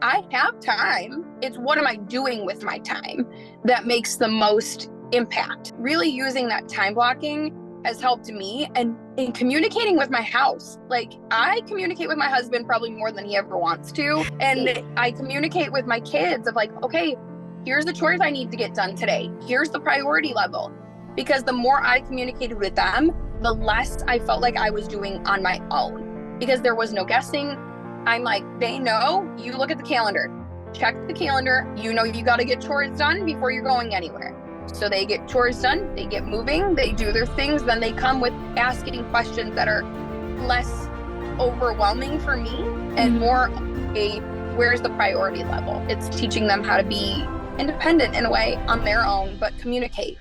I have time. It's what am I doing with my time that makes the most impact. Really using that time blocking has helped me, and in communicating with my house. Like, I communicate with my husband probably more than he ever wants to. And I communicate with my kids of like, okay, here's the chores I need to get done today. Here's the priority level. Because the more I communicated with them, the less I felt like I was doing on my own, because there was no guessing. I'm like, they know, you look at the calendar, check the calendar, you know, you got to get chores done before you're going anywhere. So they get chores done, they get moving, they do their things, then they come with asking questions that are less overwhelming for me and more a where's the priority level. It's teaching them how to be independent in a way on their own, but communicate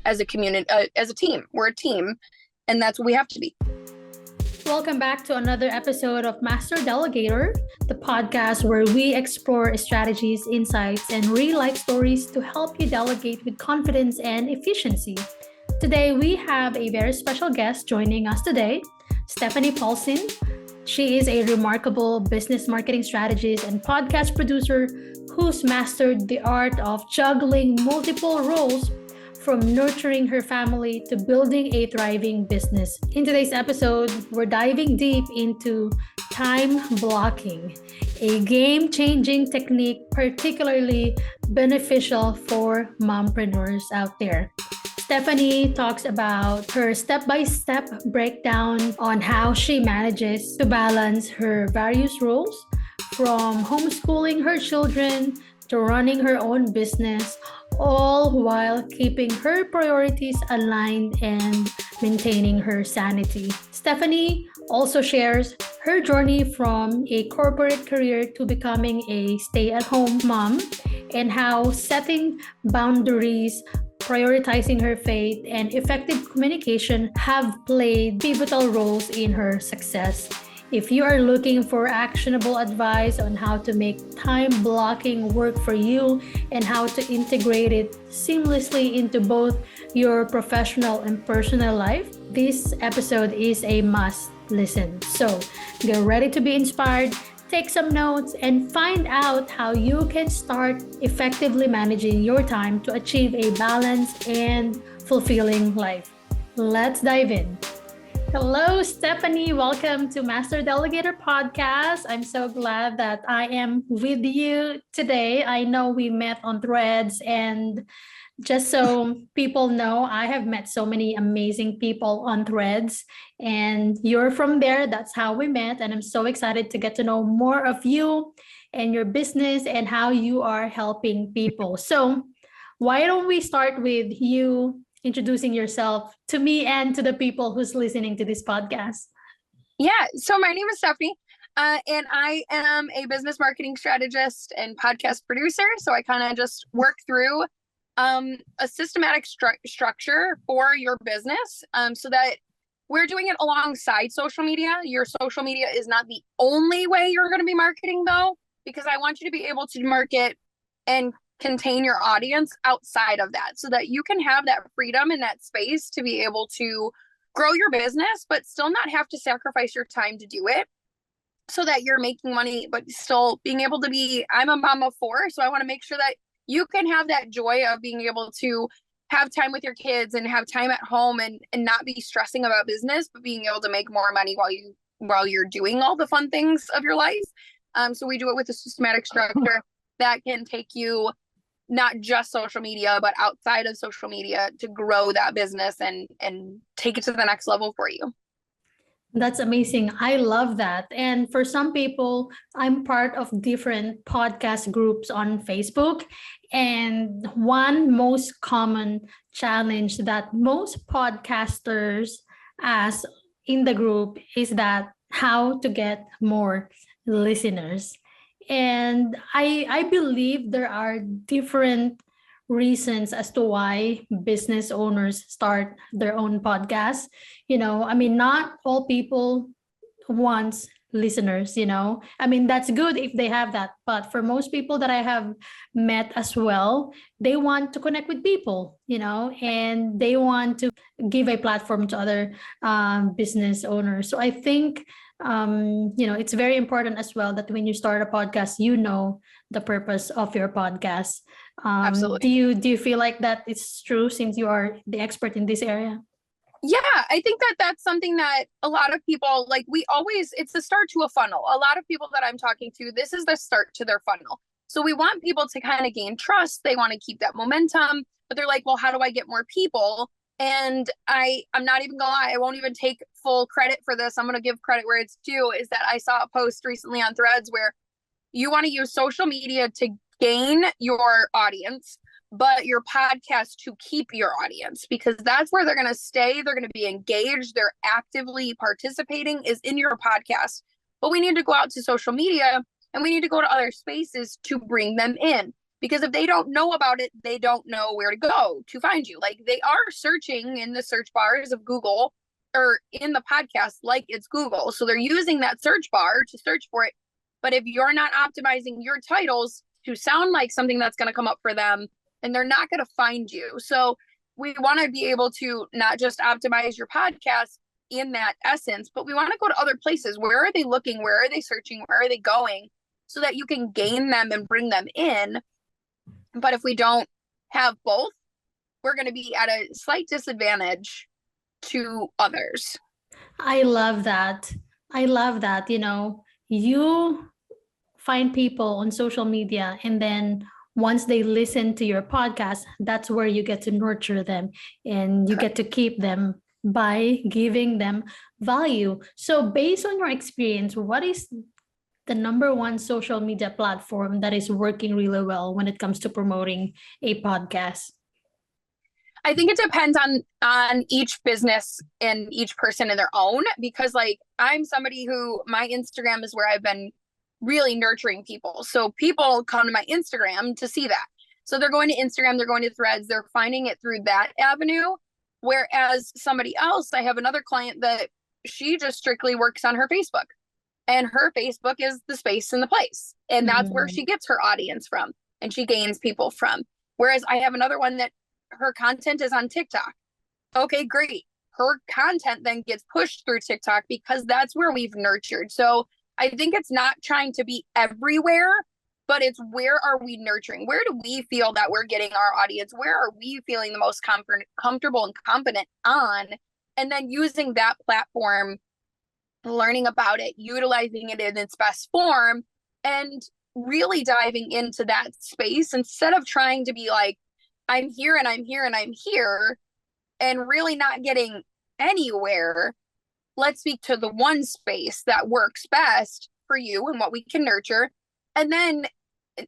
as a community, as a team. We're a team, and that's what we have to be. Welcome back to another episode of Master Delegator, the podcast where we explore strategies, insights, and real-life stories to help you delegate with confidence and efficiency. Today, we have a very special guest joining us today, Stephanie Polcyn. She is a remarkable business marketing strategist and podcast producer who's mastered the art of juggling multiple roles, from nurturing her family to building a thriving business. In today's episode, we're diving deep into time blocking, a game-changing technique particularly beneficial for mompreneurs out there. Stephanie talks about her step-by-step breakdown on how she manages to balance her various roles, from homeschooling her children to running her own business, all while keeping her priorities aligned and maintaining her sanity. Stephanie also shares her journey from a corporate career to becoming a stay-at-home mom, and how setting boundaries, prioritizing her faith, and effective communication have played pivotal roles in her success. If you are looking for actionable advice on how to make time blocking work for you and how to integrate it seamlessly into both your professional and personal life, this episode is a must listen. So get ready to be inspired, take some notes, and find out how you can start effectively managing your time to achieve a balanced and fulfilling life. Let's dive in. Hello, Stephanie. Welcome to Master Delegator Podcast. I'm so glad that I am with you today. I know we met on Threads, and just so people know, I have met so many amazing people on Threads, and you're from there. That's how we met, and I'm so excited to get to know more of you and your business and how you are helping people. So why don't we start with you introducing yourself to me and to the people who's listening to this podcast? Yeah, so my name is Stephanie, and I am a business marketing strategist and podcast producer. So I kind of just work through a systematic structure for your business, so that we're doing it alongside social media. Your social media is not the only way you're going to be marketing, though, because I want you to be able to market and contain your audience outside of that, so that you can have that freedom and that space to be able to grow your business, but still not have to sacrifice your time to do it, so that you're making money, but still being able to be, I'm a mom of 4, so I want to make sure that you can have that joy of being able to have time with your kids and have time at home, and not be stressing about business, but being able to make more money while you're doing all the fun things of your life. So we do it with a systematic structure that can take you not just social media, but outside of social media to grow that business and take it to the next level for you. That's amazing. I love that. And for some people, I'm part of different podcast groups on Facebook. And one most common challenge that most podcasters ask in the group is that how to get more listeners. And I believe there are different reasons as to why business owners start their own podcast. Not all people want listeners, that's good if they have that. But for most people that I have met as well, they want to connect with people, and they want to give a platform to other business owners. So I think It's very important as well that when you start a podcast, the purpose of your podcast. Absolutely. Do you feel like that is true since you are the expert in this area? Yeah, I think that that's something that a lot of people like. It's the start to a funnel. A lot of people that I'm talking to, this is the start to their funnel. So we want people to kind of gain trust. They want to keep that momentum, but they're like, well, how do I get more people? And I'm not even gonna lie, I won't even take full credit for this. I'm gonna give credit where it's due. Is that I saw a post recently on Threads where you want to use social media to gain your audience, but your podcast to keep your audience, because that's where they're going to stay. They're going to be engaged. They're actively participating is in your podcast. But we need to go out to social media and we need to go to other spaces to bring them in, because if they don't know about it, they don't know where to go to find you. Like, they are searching in the search bars of Google or in the podcast like it's Google. So they're using that search bar to search for it. But if you're not optimizing your titles to sound like something that's going to come up for them, and they're not going to find you. So we want to be able to not just optimize your podcast in that essence, but we want to go to other places. Where are they looking? Where are they searching? Where are they going? So that you can gain them and bring them in. But if we don't have both, we're going to be at a slight disadvantage to others. I love that. You find people on social media, and then once they listen to your podcast, that's where you get to nurture them and you get to keep them by giving them value. So based on your experience, what is the number one social media platform that is working really well when it comes to promoting a podcast? I think it depends on each business and each person in their own, because like I'm somebody who, my Instagram is where I've been really nurturing people. So people come to my Instagram to see that. So they're going to Instagram, they're going to Threads, they're finding it through that avenue. Whereas somebody else, I have another client that she just strictly works on her Facebook, and her Facebook is the space and the place. And that's where she gets her audience from and she gains people from. Whereas I have another one that her content is on TikTok. Okay, great. Her content then gets pushed through TikTok because that's where we've nurtured. So I think it's not trying to be everywhere, but it's where are we nurturing? Where do we feel that we're getting our audience? Where are we feeling the most comfortable and confident on? And then using that platform, learning about it, utilizing it in its best form, and really diving into that space instead of trying to be like, I'm here and I'm here and I'm here, and really not getting anywhere. Let's speak to the one space that works best for you and what we can nurture. And then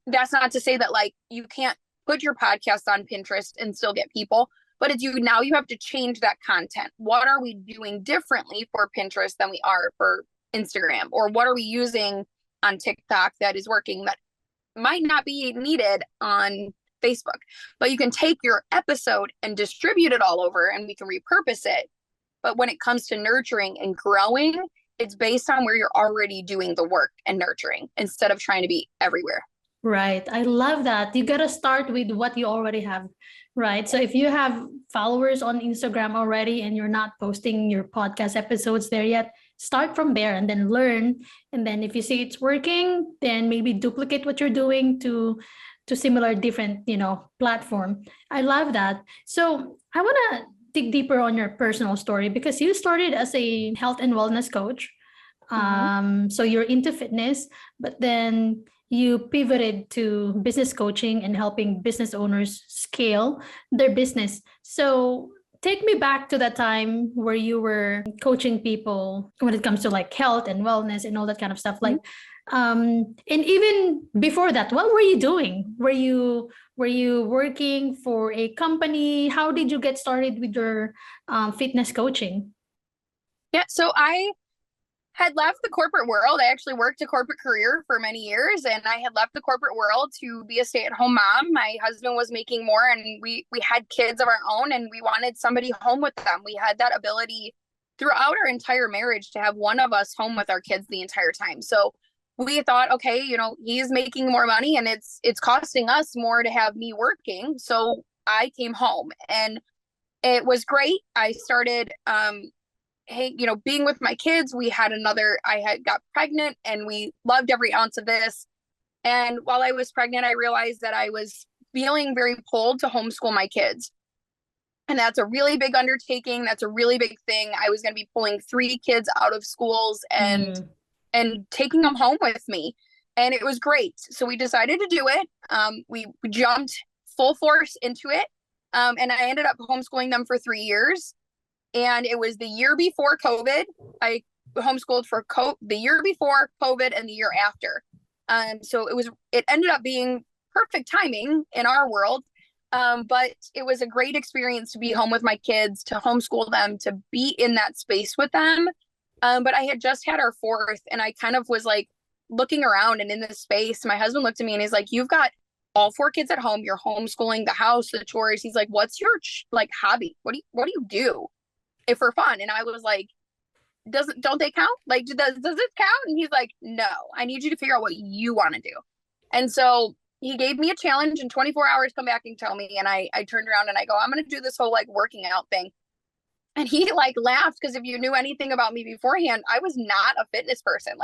that's not to say that like you can't put your podcast on Pinterest and still get people, but it's now you have to change that content. What are we doing differently for Pinterest than we are for Instagram? Or what are we using on TikTok that is working that might not be needed on Facebook? But you can take your episode and distribute it all over and we can repurpose it. But when it comes to nurturing and growing, it's based on where you're already doing the work and nurturing instead of trying to be everywhere. Right. I love that. You got to start with what you already have, right? So if you have followers on Instagram already and you're not posting your podcast episodes there yet, start from there and then learn. And then if you see it's working, then maybe duplicate what you're doing to similar different, platform. I love that. So I want to dig deeper on your personal story, because you started as a health and wellness coach. So you're into fitness, but then you pivoted to business coaching and helping business owners scale their business. So take me back to that time where you were coaching people when it comes to like health and wellness and all that kind of stuff. Like, and even before that, what were you doing? Were you working for a company? How did you get started with your fitness coaching? Yeah, so I had left the corporate world. I actually worked a corporate career for many years, and I had left the corporate world to be a stay-at-home mom. My husband was making more, and we had kids of our own, and we wanted somebody home with them. We had that ability throughout our entire marriage to have one of us home with our kids the entire time. So we thought, okay, he's making more money and it's costing us more to have me working. So I came home and it was great. I started hey, being with my kids, I had got pregnant and we loved every ounce of this. And while I was pregnant, I realized that I was feeling very pulled to homeschool my kids. And that's a really big undertaking. That's a really big thing. I was going to be pulling 3 kids out of schools and taking them home with me. And it was great. So we decided to do it. We jumped full force into it. And I ended up homeschooling them for 3 years. And it was the year before COVID. I homeschooled for the year before COVID and the year after. So it ended up being perfect timing in our world. But it was a great experience to be home with my kids, to homeschool them, to be in that space with them. But I had just had our 4th, and I kind of was like looking around and in this space. My husband looked at me and he's like, you've got all 4 kids at home. You're homeschooling, the house, the chores. He's like, what's your hobby? What do you do if for fun? And I was like, don't they count? Like, does it count? And he's like, no, I need you to figure out what you want to do. And so he gave me a challenge in 24 hours, come back and tell me. And I turned around and I go, I'm going to do this whole working out thing. And he laughed, because if you knew anything about me beforehand, I was not a fitness person.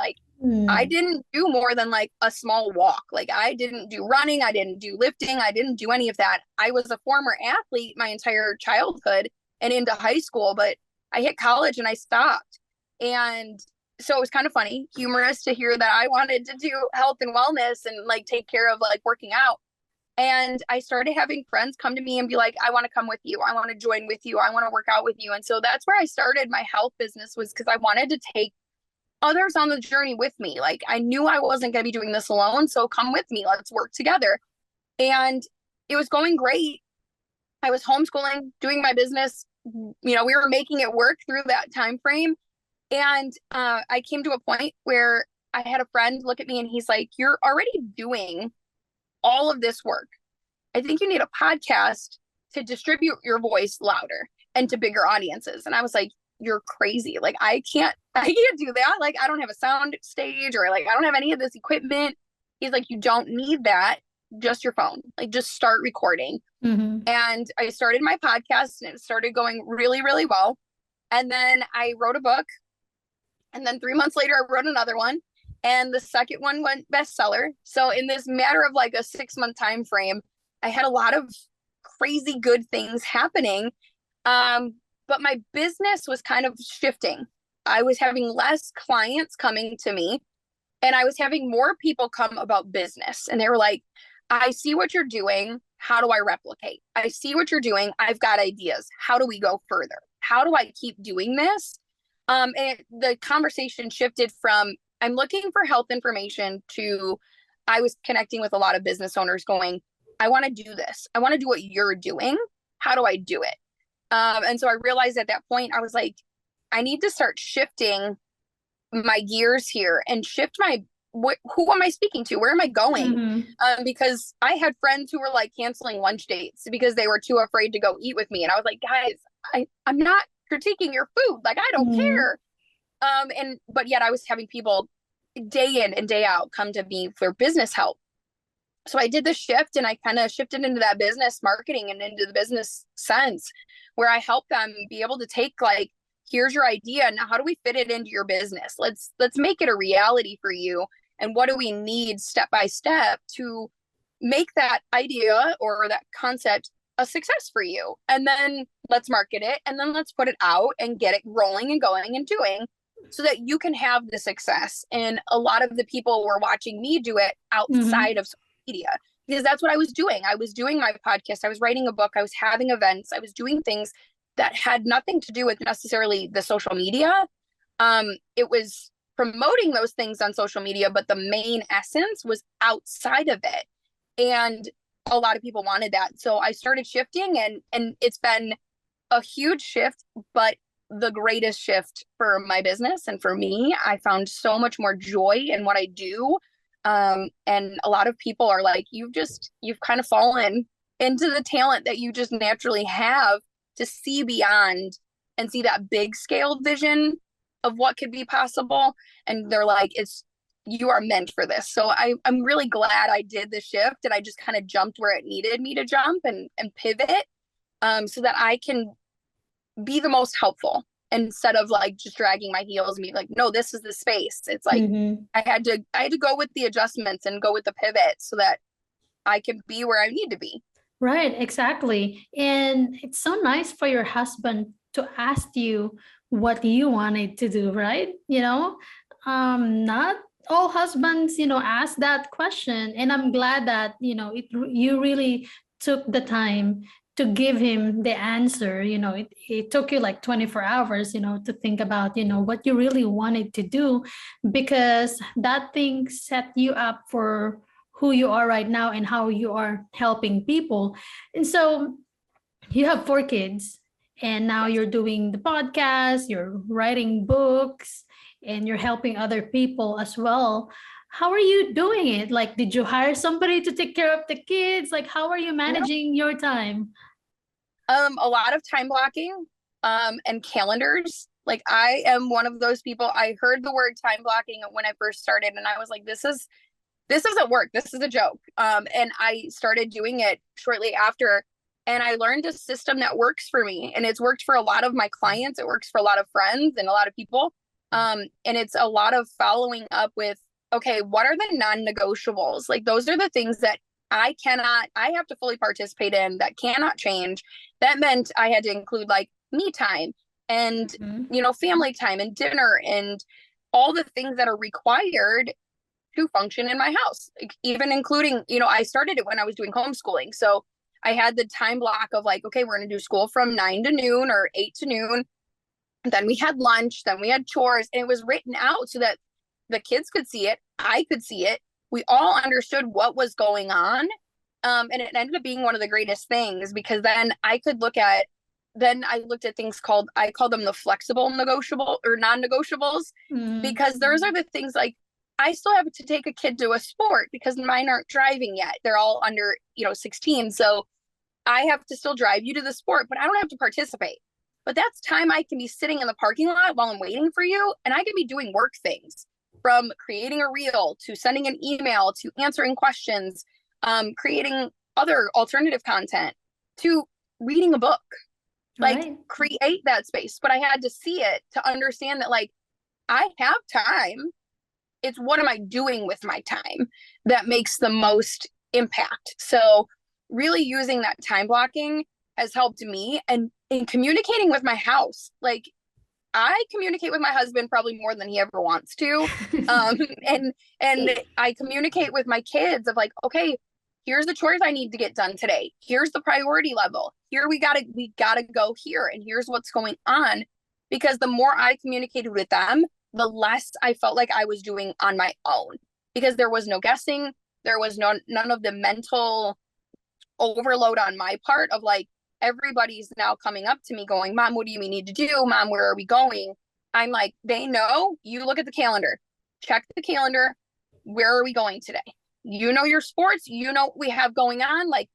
I didn't do more than a small walk. I didn't do running. I didn't do lifting. I didn't do any of that. I was a former athlete my entire childhood and into high school, but I hit college and I stopped. And so it was kind of funny, humorous to hear that I wanted to do health and wellness and take care of working out. And I started having friends come to me and be like, I want to come with you. I want to join with you. I want to work out with you. And so that's where I started my health business, was because I wanted to take others on the journey with me. I knew I wasn't going to be doing this alone. So come with me. Let's work together. And it was going great. I was homeschooling, doing my business. We were making it work through that time frame. And I came to a point where I had a friend look at me and he's like, you're already doing all of this work. I think you need a podcast to distribute your voice louder and to bigger audiences. And I was like, you're crazy. I can't do that. I don't have a sound stage, or I don't have any of this equipment. He's like, you don't need that. Just your phone. Just start recording. And I started my podcast and it started going really, really well. And then I wrote a book. And then 3 months later, I wrote another one. And the second one went bestseller. So in this matter of a 6-month time frame, I had a lot of crazy good things happening. But my business was kind of shifting. I was having less clients coming to me, and I was having more people come about business. And they were like, I see what you're doing. How do I replicate? I see what you're doing. I've got ideas. How do we go further? How do I keep doing this? And the conversation shifted from, I'm looking for health information, to I was connecting with a lot of business owners going, I want to do this. I want to do what you're doing. How do I do it? And so I realized at that point, I was like, I need to start shifting my gears here and shift who am I speaking to? Where am I going? Because I had friends who were canceling lunch dates because they were too afraid to go eat with me. And I was like, guys, I'm not critiquing your food. I don't care. But yet I was having people day in and day out come to me for business help. So I did the shift, and I kind of shifted into that business marketing and into the business sense, where I help them be able to take here's your idea. Now, how do we fit it into your business? Let's make it a reality for you. And what do we need step by step to make that idea or that concept a success for you? And then let's market it, and then let's put it out and get it rolling and going and doing, so that you can have the success. And a lot of the people were watching me do it outside of social media, because that's what I was doing. I was doing my podcast. I was writing a book. I was having events. I was doing things that had nothing to do with necessarily the social media. It was promoting those things on social media, but the main essence was outside of it. And a lot of people wanted that. So I started shifting, and it's been a huge shift, but the greatest shift for my business and for me. I found so much more joy in what I do. And a lot of people are like, you've kind of fallen into the talent that you just naturally have to see beyond and see that big scale vision of what could be possible. And they're like, you are meant for this. So I'm really glad I did the shift, and I just kind of jumped where it needed me to jump and pivot, so that I can be the most helpful instead of like just dragging my heels and being like, no, this is the space. It's like I had to go with the adjustments and go with the pivot so that I can be where I need to be. Right, exactly. And it's so nice for your husband to ask you what you wanted to do, right? Not all husbands, ask that question. And I'm glad that, you really took the time to give him the answer. It took you like 24 hours, to think about, what you really wanted to do, because that thing set you up for who you are right now and how you are helping people. And so you have 4 kids, and now you're doing the podcast, you're writing books, and you're helping other people as well. How are you doing it? Like, did you hire somebody to take care of the kids? Like, how are you managing your time? A lot of time blocking, and calendars. Like, I am one of those people. I heard the word time blocking when I first started, and I was like, this doesn't work. This is a joke. And I started doing it shortly after, and I learned a system that works for me, and it's worked for a lot of my clients. It works for a lot of friends and a lot of people. And it's a lot of following up with, okay, what are the non-negotiables? Like, those are the things that I have to fully participate in, that cannot change. That meant I had to include like me time and, family time and dinner and all the things that are required to function in my house, even including, I started it when I was doing homeschooling. So I had the time block of like, okay, we're going to do school from 9 to noon or 8 to noon. Then we had lunch, then we had chores, and it was written out so that the kids could see it. I could see it. We all understood what was going on. And it ended up being one of the greatest things, because then I looked at things I call them the flexible negotiable or non-negotiables, because those are the things like, I still have to take a kid to a sport because mine aren't driving yet. They're all under, 16. So I have to still drive you to the sport, but I don't have to participate. But that's time I can be sitting in the parking lot while I'm waiting for you. And I can be doing work things, from creating a reel to sending an email to answering questions, creating other alternative content to reading a book, like create that space. But I had to see it to understand that like, I have time. It's what am I doing with my time that makes the most impact. So really using that time blocking has helped me, and in communicating with my house. Like, I communicate with my husband probably more than he ever wants to. And I communicate with my kids of like, okay, here's the chores I need to get done today. Here's the priority level. Here we gotta go here, and here's what's going on. Because the more I communicated with them, the less I felt like I was doing on my own, because there was no guessing. There was none of the mental overload on my part of like, everybody's now coming up to me going, Mom, what do you need to do? Mom, where are we going? I'm like, they know. You look at the calendar, check the calendar. Where are we going today? You know your sports, what we have going on. Like,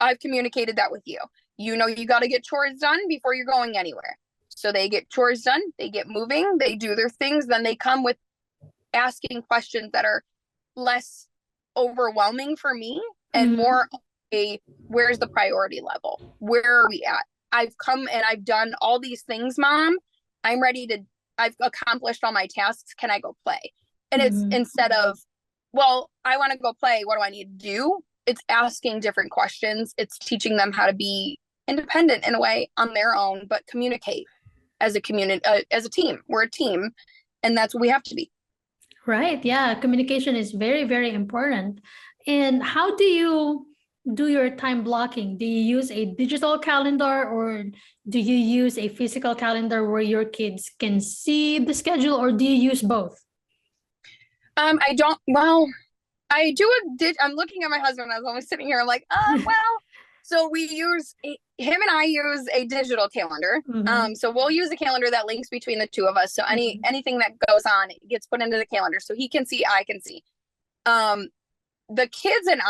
I've communicated that with you. You got to get chores done before you're going anywhere. So they get chores done, they get moving, they do their things, then they come with asking questions that are less overwhelming for me and more where's the priority level? Where are we at? I've come and I've done all these things, Mom. I've accomplished all my tasks. Can I go play? And it's instead of, well, I want to go play. What do I need to do? It's asking different questions. It's teaching them how to be independent in a way on their own, but communicate as a community, as a team. We're a team, and that's what we have to be. Right. Yeah. Communication is very, very important. And how do you do your time blocking? Do you use a digital calendar, or do you use a physical calendar where your kids can see the schedule, or do you use both? I do I'm looking at my husband. I was always sitting here. I'm like, so him and I use a digital calendar. So we'll use a calendar that links between the two of us. So anything that goes on, it gets put into the calendar. So he can see, I can see. The kids and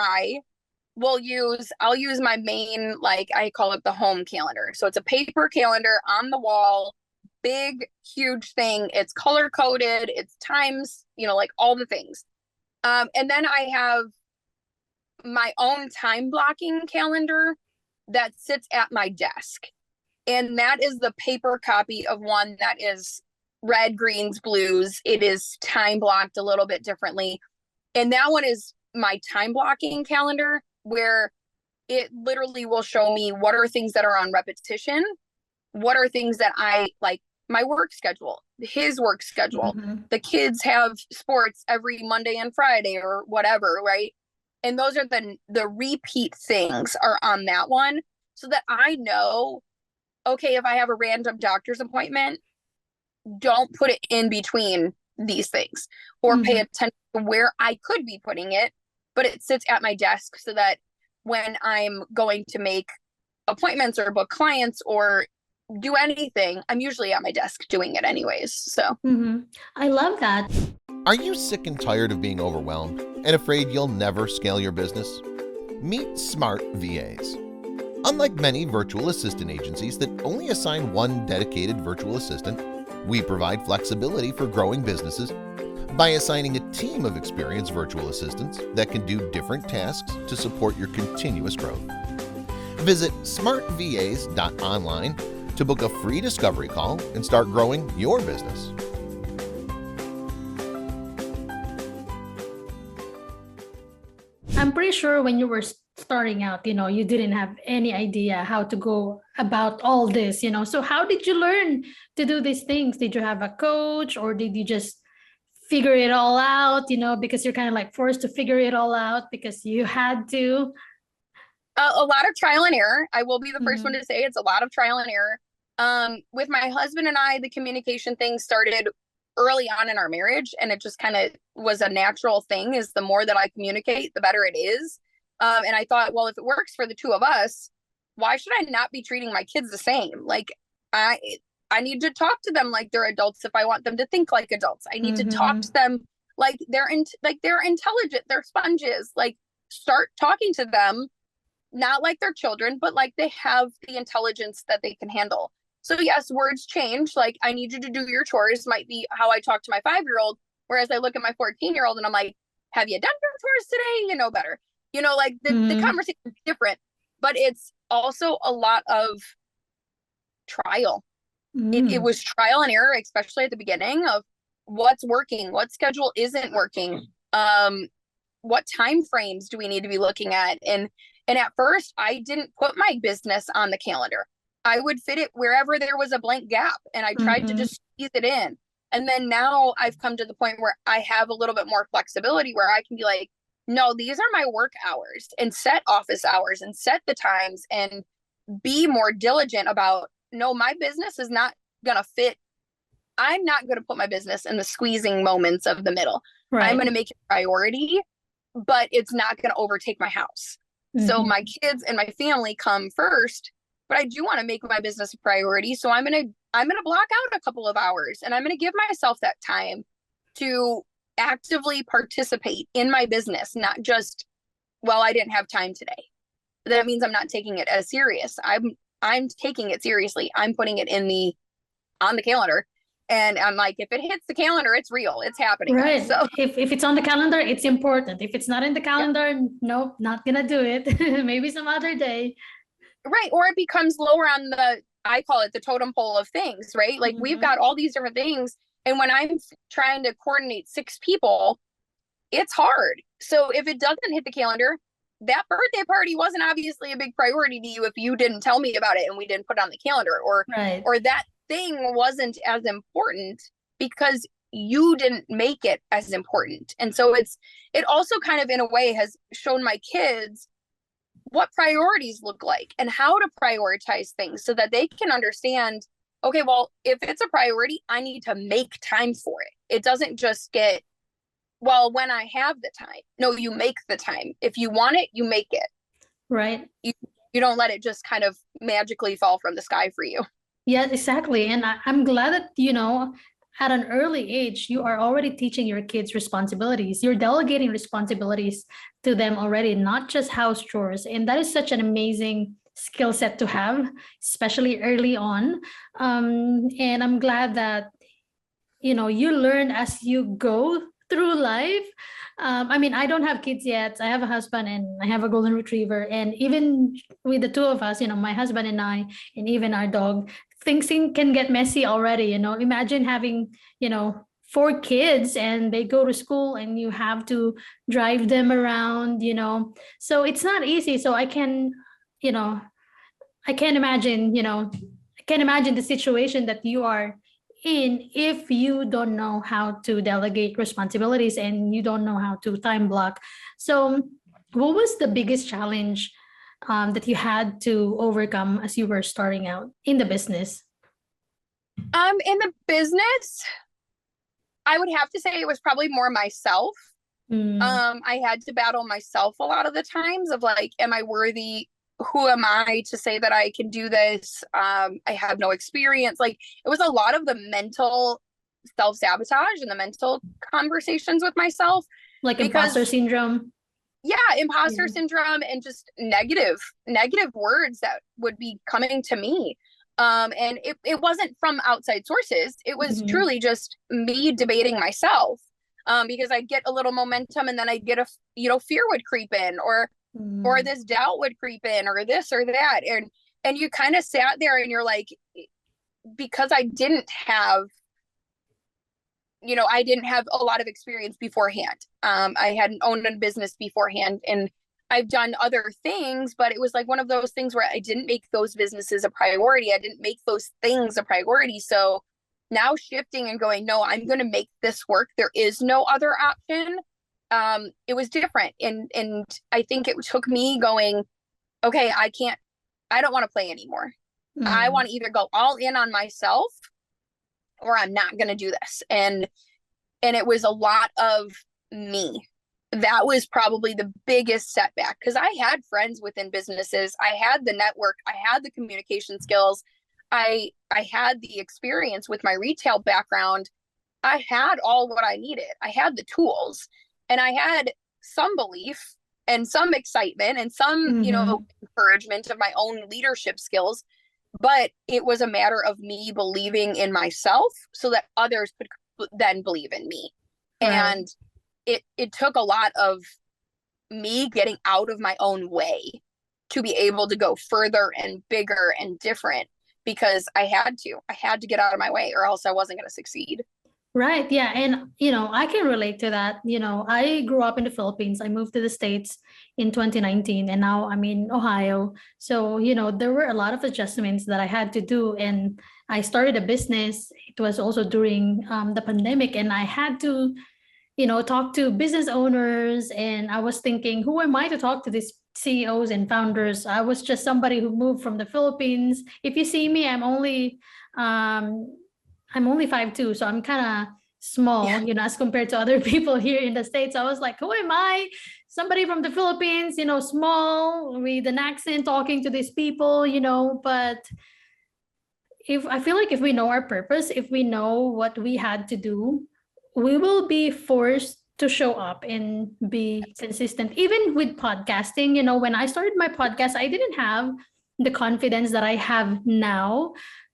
I'll use my main, like I call it the home calendar. So it's a paper calendar on the wall, big, huge thing. It's color coded, it's times, like all the things. And then I have my own time blocking calendar that sits at my desk. And that is the paper copy of one that is red, greens, blues. It is time blocked a little bit differently. And that one is my time blocking calendar, where it literally will show me what are things that are on repetition, what are things that I like, my work schedule, his work schedule. The kids have sports every Monday and Friday or whatever, right? And those are the repeat things are on that one, so that I know, okay, if I have a random doctor's appointment, don't put it in between these things, or pay attention to where I could be putting it, but it sits at my desk so that when I'm going to make appointments or book clients or do anything, I'm usually at my desk doing it anyways. So I love that. Are you sick and tired of being overwhelmed and afraid you'll never scale your business? Meet Smart VAs. Unlike many virtual assistant agencies that only assign one dedicated virtual assistant, we provide flexibility for growing businesses by assigning a team of experienced virtual assistants that can do different tasks to support your continuous growth. Visit smartvas.online to book a free discovery call and start growing your business. I'm pretty sure when you were starting out, you didn't have any idea how to go about all this, So how did you learn to do these things? Did you have a coach, or did you just figure it all out, because you're kind of like forced to figure it all out because you had to? A lot of trial and error. I will be the first one to say it's a lot of trial and error. With my husband and I, the communication thing started early on in our marriage, and it just kind of was a natural thing. Is the more that I communicate, the better it is. And I thought, well, if it works for the two of us, why should I not be treating my kids the same? Like I need to talk to them like they're adults if I want them to think like adults. I need to talk to them like they're intelligent, they're sponges. Like, start talking to them not like they're children, but like they have the intelligence that they can handle. So yes, words change. Like, I need you to do your chores might be how I talk to my 5-year-old. Whereas I look at my 14-year-old and I'm like, have you done your chores today? You know better. Like the conversation is different, but it's also a lot of trial. It was trial and error, especially at the beginning, of what's working, what schedule isn't working, what time frames do we need to be looking at. And at first, I didn't put my business on the calendar. I would fit it wherever there was a blank gap, and I tried to just squeeze it in. And then now I've come to the point where I have a little bit more flexibility, where I can be like, no, these are my work hours, and set office hours and set the times, and be more diligent about, no, my business is not going to fit. I'm not going to put my business in the squeezing moments of the middle. Right. I'm going to make it a priority, but it's not going to overtake my house. So my kids and my family come first, but I do want to make my business a priority. So I'm going to block out a couple of hours, and I'm going to give myself that time to actively participate in my business, not just, well, I didn't have time today. That means I'm not taking it as serious. I'm taking it seriously. I'm putting it on the calendar. And I'm like, if it hits the calendar, it's real. It's happening. Right. So if it's on the calendar, it's important. If it's not in the calendar, nope, not gonna do it. Maybe some other day. Right. Or it becomes lower on I call it the totem pole of things, right? Like we've got all these different things. And when I'm trying to coordinate 6 people, it's hard. So if it doesn't hit the calendar, that birthday party wasn't obviously a big priority to you if you didn't tell me about it and we didn't put it on the calendar, or that thing wasn't as important because you didn't make it as important. And so it also kind of in a way has shown my kids what priorities look like and how to prioritize things so that they can understand, okay, well, if it's a priority, I need to make time for it. It doesn't just get, well, when I have the time. No, you make the time. If you want it, you make it. Right. You don't let it just kind of magically fall from the sky for you. Yeah, exactly. And I'm glad that, at an early age, you are already teaching your kids responsibilities. You're delegating responsibilities to them already, not just house chores. And that is such an amazing skill set to have, especially early on. And I'm glad that, you learn as you go through life. I mean, I don't have kids yet. I have a husband and I have a golden retriever. And even with the two of us, my husband and I, and even our dog, things can get messy already. Imagine having, 4 kids and they go to school and you have to drive them around, So it's not easy. So you know, I can't imagine, I can't imagine the situation that you are in if you don't know how to delegate responsibilities and you don't know how to time block. So, what was the biggest challenge that you had to overcome as you were starting out in the business? In the business, I would have to say it was probably more myself. I had to battle myself a lot of the times of like, am I worthy? Who am I to say that I can do this? I have no experience. Like, it was a lot of the mental self-sabotage and the mental conversations with myself. Like imposter syndrome. Yeah, imposter syndrome and just negative words that would be coming to me. And it wasn't from outside sources. It was truly just me debating myself. Because I'd get a little momentum and then I'd get fear would creep in or this doubt would creep in or this or that. And you kind of sat there and you're like, because I didn't have a lot of experience beforehand. I hadn't owned a business beforehand and I've done other things, but it was like one of those things where I didn't make those businesses a priority. I didn't make those things a priority. So now shifting and going, no, I'm going to make this work. There is no other option. It was different. And I think it took me going, okay, I don't want to play anymore. I want to either go all in on myself or I'm not going to do this. And it was a lot of me. That was probably the biggest setback because I had friends within businesses. I had the network. I had the communication skills. I had the experience with my retail background. I had all what I needed. I had the tools and I had some belief and some excitement and some, encouragement of my own leadership skills. But it was a matter of me believing in myself so that others could then believe in me. Right. And it took a lot of me getting out of my own way to be able to go further and bigger and different because I had to get out of my way or else I wasn't going to succeed. Right. Yeah. And, I can relate to that. I grew up in the Philippines. I moved to the States in 2019 and now I'm in Ohio. So, there were a lot of adjustments that I had to do. And I started a business. It was also during the pandemic and I had to, talk to business owners. And I was thinking, who am I to talk to these CEOs and founders? I was just somebody who moved from the Philippines. If you see me, I'm only 5'2", so I'm kind of small, as compared to other people here in the States. I was like, who am I? Somebody from the Philippines, small with an accent talking to these people, but I feel like if we know our purpose, if we know what we had to do, we will be forced to show up and be consistent. Even with podcasting, when I started my podcast, I didn't have the confidence that I have now.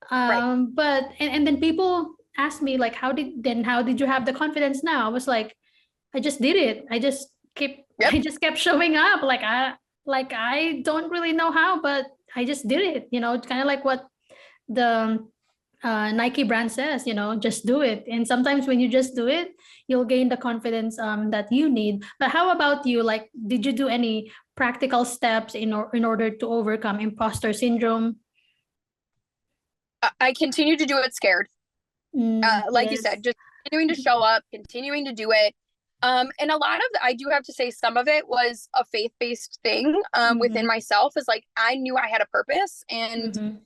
Right. But and then people ask me like, how did you have the confidence now? I was like, I just did it. I just kept showing up. Like I don't really know how, but I just did it. It's kind of like what the Nike brand says, just do it. And sometimes when you just do it, you'll gain the confidence that you need. But how about you? Like, did you do any practical steps in order to overcome imposter syndrome? I continue to do it scared. Like you said, just continuing to show up, continuing to do it. And a lot of I do have to say some of it was a faith-based thing within myself is like, I knew I had a purpose and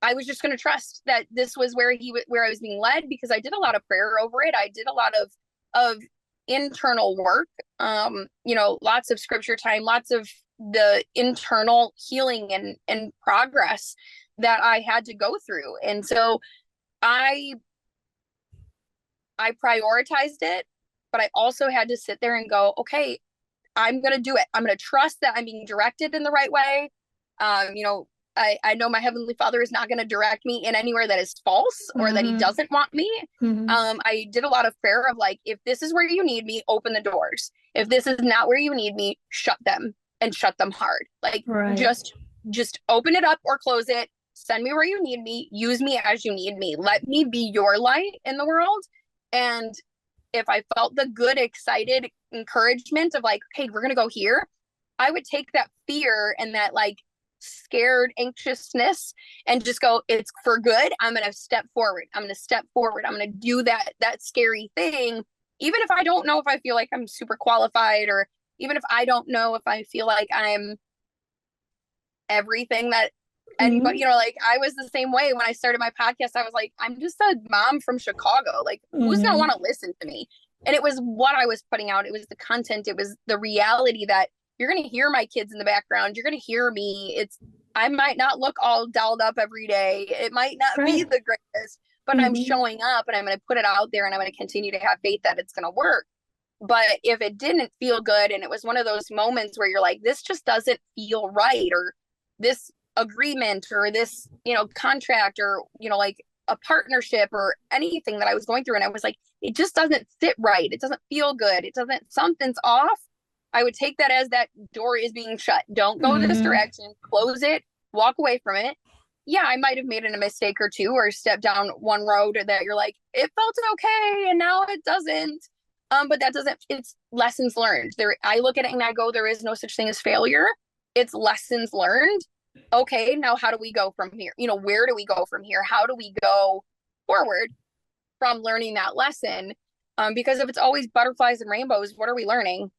I was just going to trust that this was where I was being led because I did a lot of prayer over it. I did a lot of internal work, lots of scripture time, lots of the internal healing and progress that I had to go through. And so I prioritized it, but I also had to sit there and go, okay, I'm going to do it. I'm going to trust that I'm being directed in the right way. I know my Heavenly Father is not going to direct me in anywhere that is false or that he doesn't want me. I did a lot of prayer of like, if this is where you need me, open the doors. If this is not where you need me, shut them and shut them hard. Like just open it up or close it. Send me where you need me. Use me as you need me. Let me be your light in the world. And if I felt the good, excited encouragement of like, hey, we're going to go here, I would take that fear and that like scared anxiousness and just go, it's for good. I'm going to step forward. I'm going to step forward. I'm going to do that scary thing. Even if I don't know if I feel like I'm super qualified, or even if I don't know if I feel like I'm everything that anybody, you know, like I was the same way when I started my podcast. I was like, I'm just a mom from Chicago. Like who's going to want to listen to me? And it was what I was putting out. It was the content. It was the reality that you're going to hear my kids in the background. You're going to hear me. I might not look all dolled up every day. It might not be the greatest, but I'm showing up and I'm going to put it out there and I'm going to continue to have faith that it's going to work. But if it didn't feel good and it was one of those moments where you're like, this just doesn't feel right, or this agreement or this, you know, contract or, you know, like a partnership or anything that I was going through, and I was like, it just doesn't sit right. It doesn't feel good. Something's off. I would take that as that door is being shut. Don't go this direction. Close it. Walk away from it. Yeah, I might have made a mistake or two, or stepped down one road that you're like, it felt okay and now it doesn't. But it's lessons learned. I look at it and I go, there is no such thing as failure. It's lessons learned. Okay, now how do we go from here? You know, where do we go from here? How do we go forward from learning that lesson? Because if it's always butterflies and rainbows, what are we learning?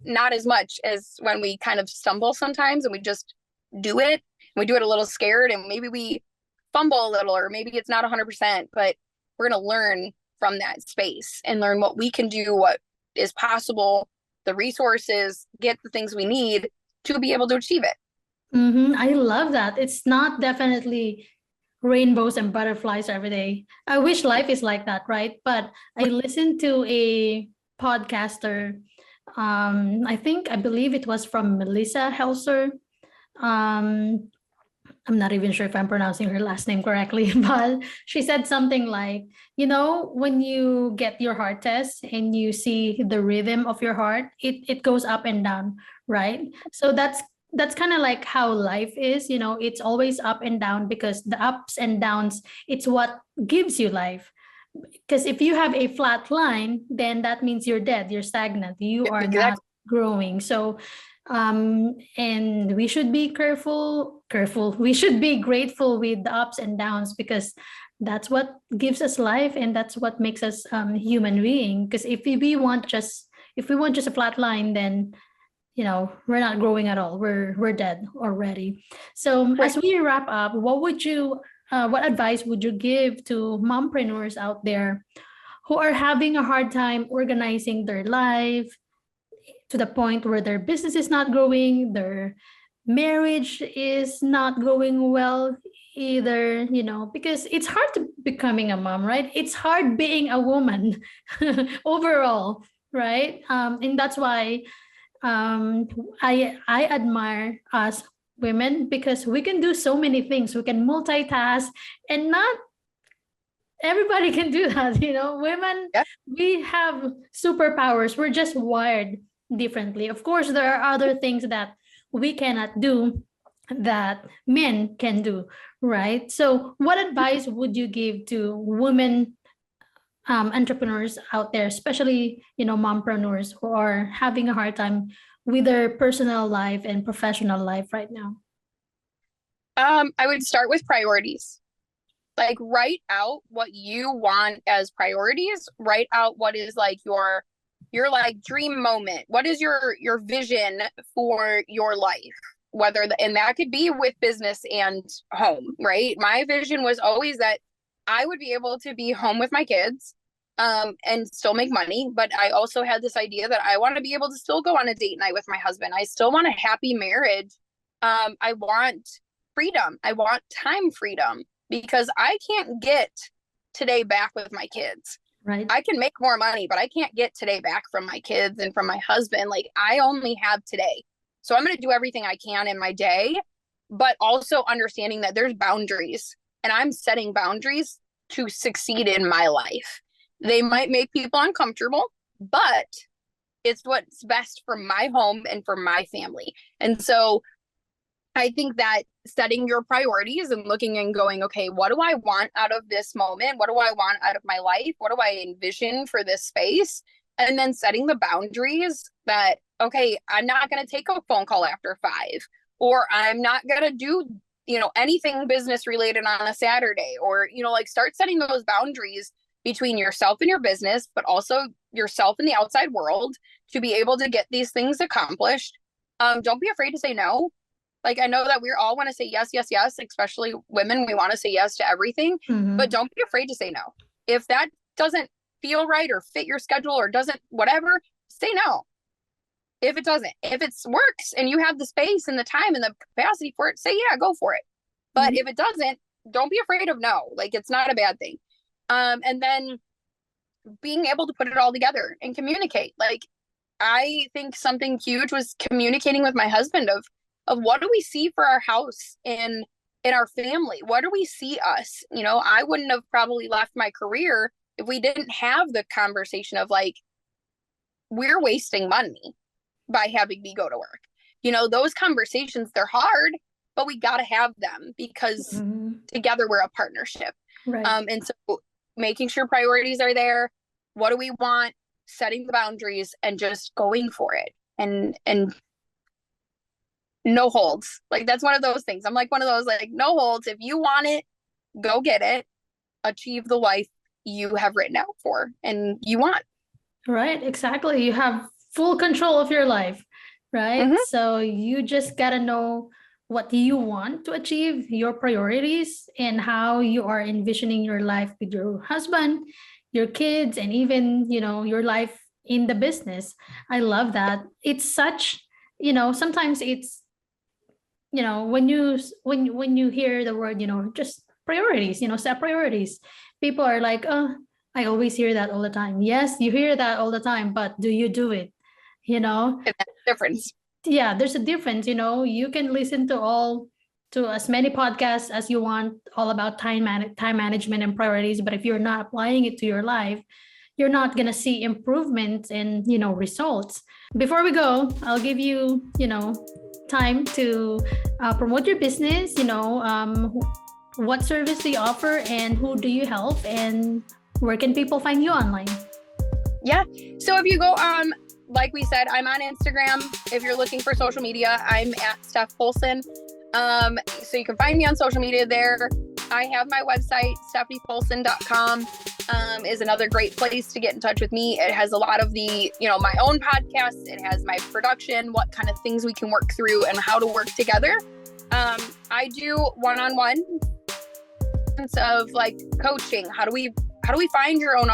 Not as much as when we kind of stumble sometimes and we just do it. We do it a little scared and maybe we fumble a little, or maybe it's not 100%, but we're going to learn from that space and learn what we can do, what is possible, the resources, get the things we need to be able to achieve it. I love that. It's not definitely rainbows and butterflies every day. I wish life is like that, right? But I listened to a podcaster. I believe it was from Melissa Helser. I'm not even sure if I'm pronouncing her last name correctly, but she said something like, you know, when you get your heart test and you see the rhythm of your heart, it goes up and down, right? So that's kind of like how life is, you know, it's always up and down, because the ups and downs, it's what gives you life. Because if you have a flat line, then that means you're dead, you're stagnant, you are not growing. So and we should be careful. We should be grateful with the ups and downs, because that's what gives us life and that's what makes us human being. Because if we want just a flat line, then you know, we're not growing at all. We're dead already. So as we wrap up, what advice would you give to mompreneurs out there who are having a hard time organizing their life to the point where their business is not growing, their marriage is not going well either, you know, because it's hard to becoming a mom, right? It's hard being a woman overall, right? And that's why I admire us women, because we can do so many things. We can multitask, and not everybody can do that. You know, women, we have superpowers. We're just wired differently. Of course, there are other things that we cannot do that men can do, right? So what advice would you give to women entrepreneurs out there, especially, you know, mompreneurs who are having a hard time with their personal life and professional life right now? I would start with priorities. Like, write out what you want as priorities. Write out what is like your like dream moment. What is your vision for your life? And that could be with business and home, right? My vision was always that I would be able to be home with my kids and still make money. But I also had this idea that I want to be able to still go on a date night with my husband. I still want a happy marriage. I want freedom. I want time freedom, because I can't get today back with my kids. Right. I can make more money, but I can't get today back from my kids and from my husband. Like, I only have today. So I'm going to do everything I can in my day, but also understanding that there's boundaries, and I'm setting boundaries to succeed in my life. They might make people uncomfortable, but it's what's best for my home and for my family. And so I think that setting your priorities and looking and going, okay, what do I want out of this moment? What do I want out of my life? What do I envision for this space? And then setting the boundaries that, okay, I'm not going to take a phone call after 5, or I'm not going to do, anything business related on a Saturday, or, like start setting those boundaries between yourself and your business, but also yourself and the outside world to be able to get these things accomplished. Don't be afraid to say no. Like, I know that we all want to say yes, yes, yes, especially women. We want to say yes to everything, but don't be afraid to say no. If that doesn't feel right or fit your schedule or doesn't, whatever, say no. If it doesn't, if it works and you have the space and the time and the capacity for it, say, yeah, go for it. But if it doesn't, don't be afraid of no. Like, it's not a bad thing. And then being able to put it all together and communicate. Like, I think something huge was communicating with my husband of what do we see for our house and in our family? What do we see us? I wouldn't have probably left my career if we didn't have the conversation of like, we're wasting money by having me go to work. Those conversations, they're hard, but we got to have them because together we're a partnership. Right. And so making sure priorities are there. What do we want? Setting the boundaries and just going for it. And no holds. Like, that's one of those things. I'm like one of those, like, no holds. If you want it, go get it. Achieve the life you have written out for and you want. Right. Exactly. You have full control of your life, right? So you just got to know what you want to achieve, your priorities, and how you are envisioning your life with your husband, your kids, and even, your life in the business. I love that. It's such, sometimes it's, when you hear the word, just priorities, set priorities, people are like, oh, I always hear that all the time. Yes, you hear that all the time, but do you do it? That's the difference. Yeah, there's a difference. You can listen to as many podcasts as you want, all about time management and priorities, but if you're not applying it to your life, you're not going to see improvements and results. Before we go, I'll give you time to promote your business. What service do you offer and who do you help, and where can people find you online? Yeah, so if you go like we said, I'm on Instagram. If you're looking for social media, I'm at Steph Polcyn. So you can find me on social media there. I have my website, stephaniepolcyn.com, is another great place to get in touch with me. It has a lot of the, my own podcasts. It has my production, what kind of things we can work through and how to work together. I do one-on-one of like coaching. How do we find your own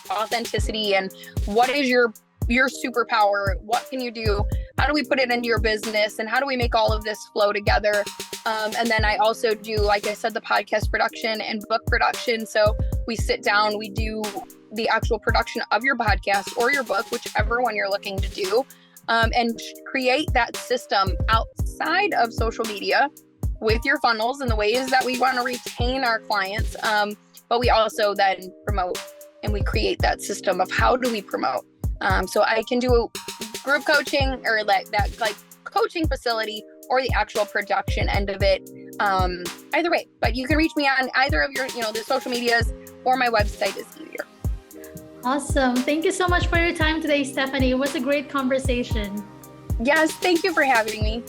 authenticity, and what is your superpower? What can you do? How do we put it into your business, and how do we make all of this flow together? And then I also do, like I said, the podcast production and book production. So we sit down, we do the actual production of your podcast or your book, whichever one you're looking to do, and create that system outside of social media with your funnels and the ways that we want to retain our clients. But we also then promote, and we create that system of how do we promote. So I can do group coaching or that coaching facility or the actual production end of it. Either way, but you can reach me on either of your, the social medias, or my website is easier. Awesome. Thank you so much for your time today, Stephanie. It was a great conversation. Yes. Thank you for having me.